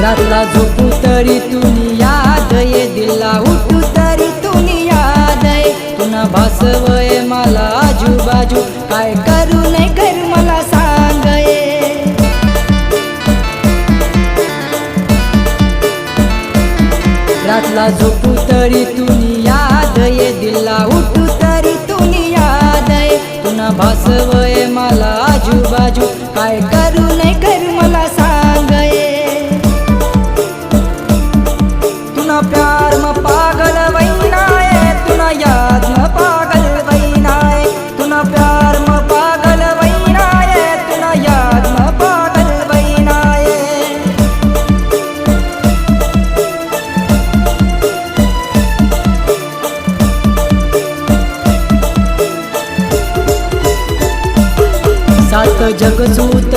रातला झोपू तरी तुनी याद ये, दिला उठू तरी तुनी याद ये. तुना भासवय मला आजूबाजू, काय करू नाही कर मला सांग ये. रातला झोपू तरी तुनी याद ये, दिला उठू तरी तुनी याद ये. तुना भासवय मला आजूबाजू, काय करू नाही कर मला सांग ये. तुना प्यार म पागल वैना है, तुना याद म पागल वैना है. तुना प्यार म पागल वैना है, तुना याद म पागल वैना है. सात जग सूत